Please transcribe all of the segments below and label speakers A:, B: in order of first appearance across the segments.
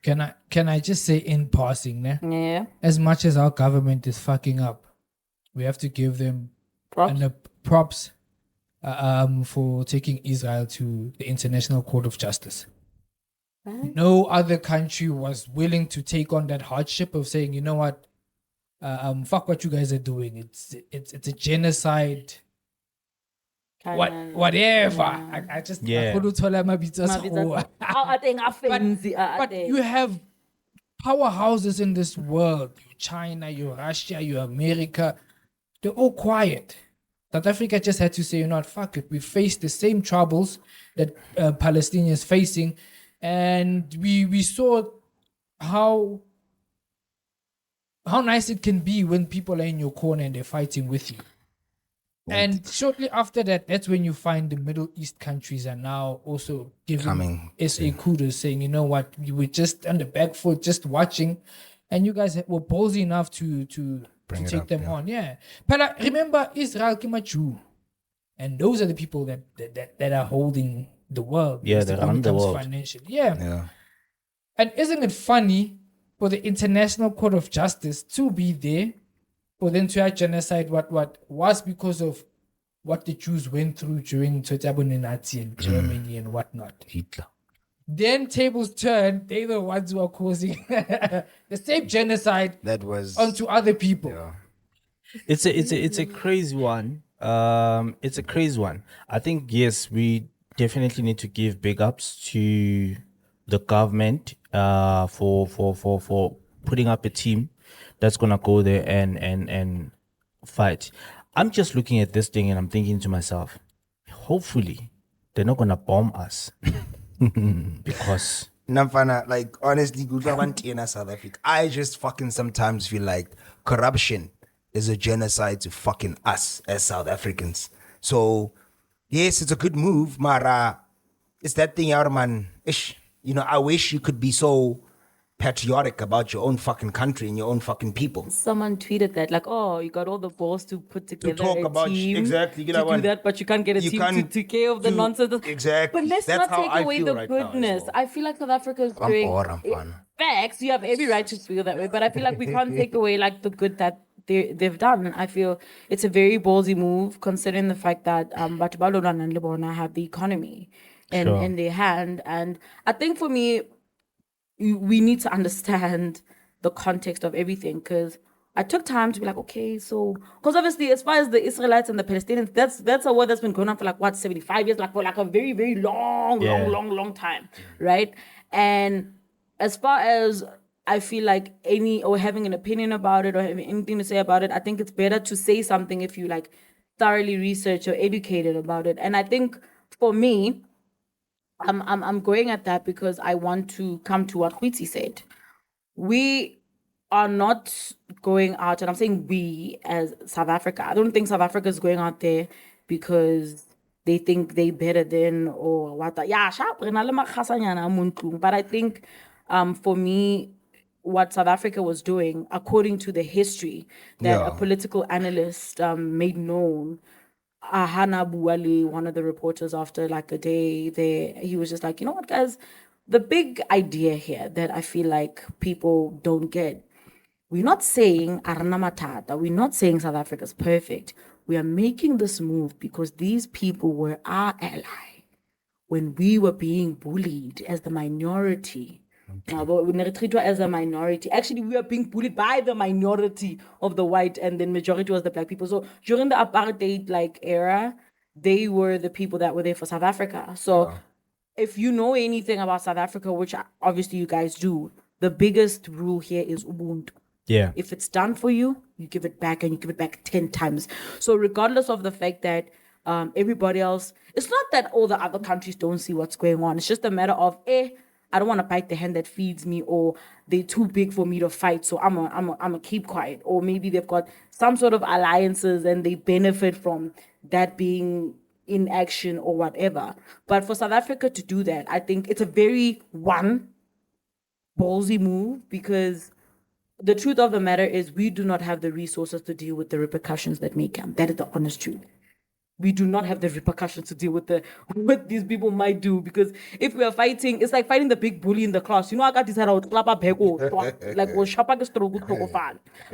A: Can I just say in passing, ne?
B: Yeah.
A: As much as our government is fucking up, we have to give them props for taking Israel to the International Court of Justice.
B: Right.
A: No other country was willing to take on that hardship of saying, you know what, fuck what you guys are doing. It's a genocide. Whatever. I just but you have powerhouses in this world. You China, you Russia, you America. They're all quiet. South Africa just had to say, you know what, fuck it. We face the same troubles that Palestinians facing, and we saw how nice it can be when people are in your corner and they're fighting with you. And shortly after that, that's when you find the Middle East countries are now also giving SA kudos, saying, you know what, we were just on the back foot, just watching, and you guys were ballsy enough to take them on. Yeah. But remember, Israel came at you. And those are the people that are holding the world.
C: Yeah, they run the world.
A: Financially. Yeah. And isn't it funny for the International Court of Justice to be there, for them to have genocide what was because of what the Jews went through during Nazi and Germany and whatnot.
C: Hitler.
A: Then tables turn, they're the ones who are causing the same genocide
D: that was
A: onto other people.
D: Yeah.
C: It's a crazy one. It's a crazy one. I think yes, we definitely need to give big ups to the government for putting up a team that's gonna go there and fight. I'm just looking at this thing and I'm thinking to myself, hopefully they're not gonna bomb us. Because
D: like honestly, good in South Africa. I just fucking sometimes feel like corruption is a genocide to fucking us as South Africans. So yes, it's a good move, Mara. It's that thing, man. Ish. You know, I wish you could be so patriotic about your own fucking country and your own fucking people.
B: Someone tweeted that, like, oh, you got all the balls to put together
D: to talk
B: a
D: about
B: team
D: exactly
B: to do that, but you can't get a team to take care of the nonsense.
D: Exactly.
B: But let's
D: That's
B: not take away the
D: right
B: goodness. I feel like South Africa is doing facts. You have every right to feel that way, but I feel like we can't take away like the good that they've done. I feel it's a very ballsy move considering the fact that Batubalo and Lebona have the economy in their hand, and I think for me, we need to understand the context of everything, because I took time to be like, okay, so, because obviously as far as the Israelites and the Palestinians, that's a war that's been going on for like what, 75 years, like for like a very, very long time, right? And as far as I feel like having an opinion about it or having anything to say about it, I think it's better to say something if you like thoroughly research or educated about it. And I think for me, I'm going at that because I want to come to what Witty said. We are not going out, and I'm saying we as South Africa. I don't think South Africa is going out there because they think they better than or what. Yeah, but I think for me, what South Africa was doing, according to the history that a political analyst made known, Hannah Buwali, one of the reporters, after like a day there, he was just like, you know what, guys, the big idea here that I feel like people don't get, we're not saying Arana Matata, we're not saying South Africa's perfect. We are making this move because these people were our ally when we were being bullied as the minority. As a minority. Actually, we were being bullied by the minority of the white, and then majority was the black people. So during the apartheid era, they were the people that were there for South Africa. So if you know anything about South Africa, which obviously you guys do, the biggest rule here is Ubuntu.
C: Yeah.
B: If it's done for you, you give it back, and you give it back 10 times. So regardless of the fact that everybody else, it's not that all the other countries don't see what's going on. It's just a matter of, I don't want to bite the hand that feeds me, or they're too big for me to fight, so I'm a keep quiet. Or maybe they've got some sort of alliances and they benefit from that being in action or whatever. But for South Africa to do that, I think it's a very ballsy move, because the truth of the matter is we do not have the resources to deal with the repercussions that may come. That is the honest truth. we do not have the repercussions to deal with what these people might do. Because if we are fighting, it's like fighting the big bully in the class. You know, I got this out like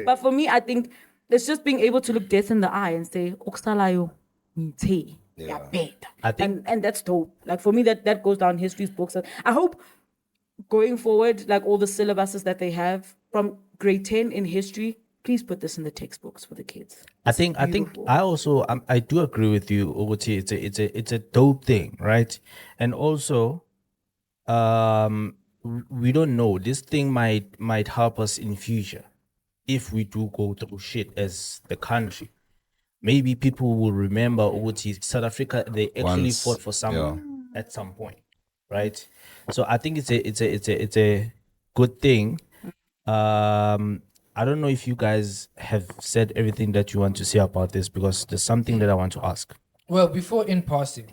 B: but for me, I think it's just being able to look death in the eye and say, Oksalayo, yeah.
C: I think,
B: and that's dope. Like for me, that goes down history's books. I hope going forward, like all the syllabuses that they have from grade 10 in history, please put this in the textbooks for the kids.
C: I think I also I do agree with you, Oguti. It's a dope thing, right? And also, we don't know, this thing might help us in future if we do go through shit as the country. Maybe people will remember Oguti, South Africa, they actually fought for someone at some point, right? So I think it's a good thing. I don't know if you guys have said everything that you want to say about this, because there's something that I want to ask.
A: Well, before in passing,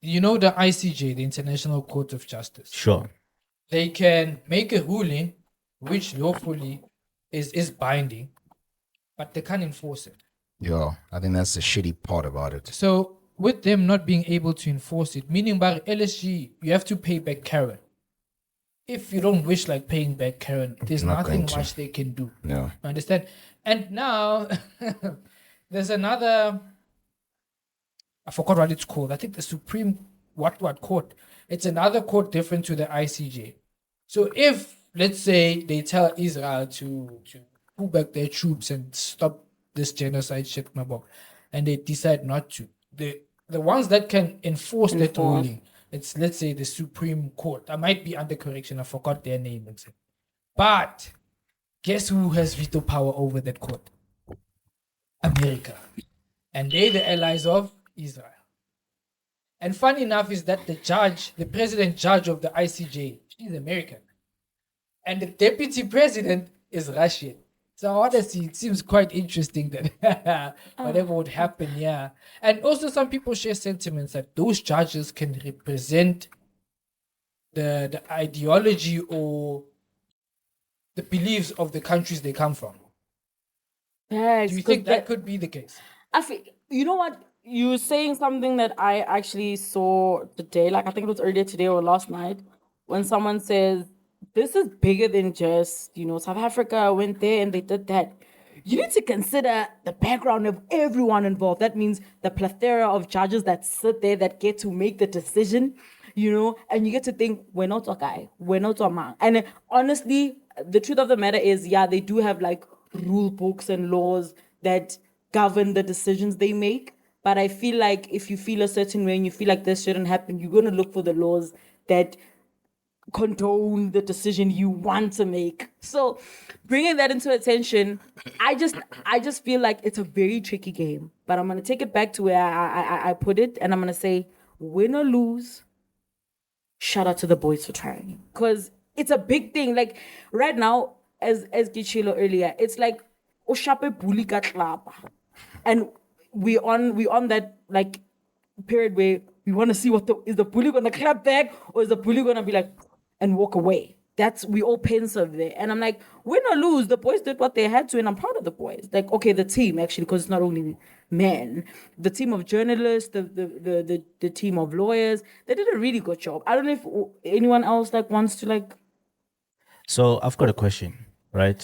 A: you know the ICJ, the International Court of Justice.
C: Sure.
A: They can make a ruling which lawfully is binding, but they can't enforce it.
D: Yeah, I think that's the shitty part about it.
A: So with them not being able to enforce it, meaning by LSG, you have to pay back Karen. If you don't wish like paying back Karen, there's nothing much they can do.
D: Yeah.
A: Understand? And now there's another, I forgot what it's called. I think the Supreme what court. It's another court different to the ICJ. So if, let's say, they tell Israel to pull back their troops and stop this genocide shit, and they decide not to, the ones that can enforce that ruling, it's, let's say, the Supreme Court. I might be under correction. I forgot their name. But guess who has veto power over that court? America. And they're the allies of Israel. And funny enough is that the president judge of the ICJ, she's American. And the deputy president is Russian. So honestly, it seems quite interesting that whatever would happen, yeah. And also some people share sentiments that those judges can represent the ideology or the beliefs of the countries they come from.
B: Yes,
A: do you think that could be the case?
B: I feel, you know what? You were saying something that I actually saw today, like I think it was earlier today or last night, when someone says, this is bigger than just, South Africa went there and they did that. You need to consider the background of everyone involved. That means the plethora of judges that sit there that get to make the decision, and you get to think, we're not a guy, we're not a man. And honestly, the truth of the matter is, yeah, they do have like rule books and laws that govern the decisions they make. But I feel like if you feel a certain way and you feel like this shouldn't happen, you're going to look for the laws that condone the decision you want to make. So bringing that into attention, I just feel like it's a very tricky game. But I'm going to take it back to where I put it, and I'm going to say, win or lose, shout out to the boys for trying. Because it's a big thing. Like right now, as Gichilo earlier, it's like Oshape Buli Katlapa. And we on that like period where we want to see is the bully gonna clap back or is the bully gonna be like and walk away. We all pensive there. And I'm like, win or lose, the boys did what they had to, and I'm proud of the boys. Like, okay, the team actually, because it's not only men, the team of journalists, the team of lawyers, they did a really good job. I don't know if anyone else like wants to like.
C: So I've got a question, right?